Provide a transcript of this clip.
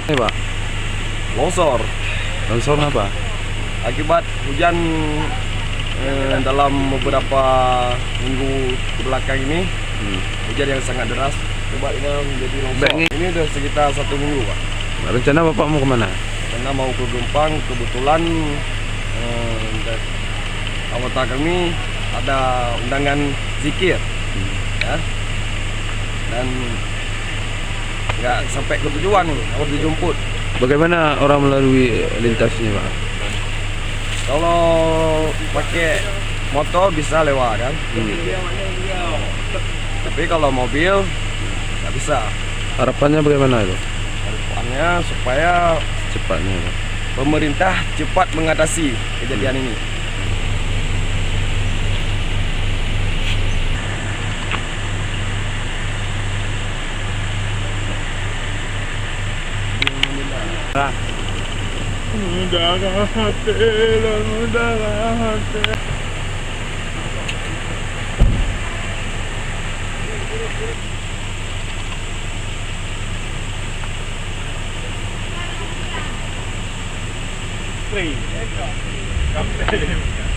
Ini Pak, Longsor longsor apa? akibat hujan dalam beberapa minggu belakang ini. Hujan yang sangat deras akibatnya menjadi longsor. Baik, Ini sudah sekitar 1 minggu, Pak. Rencana Bapak mau kemana? Karena mau ke Gempang, kebetulan anggota kami ada undangan zikir, ya, dan nggak sampai ke tujuan nih, harus dijemput. Bagaimana orang melalui lintasnya Pak? Kalau pakai motor bisa lewat kan, tapi kalau mobil nggak bisa. Harapannya bagaimana itu? Harapannya supaya Cepatnya Pak. pemerintah cepat mengatasi kejadian ini. Udara hati dan udara hati. Kapten.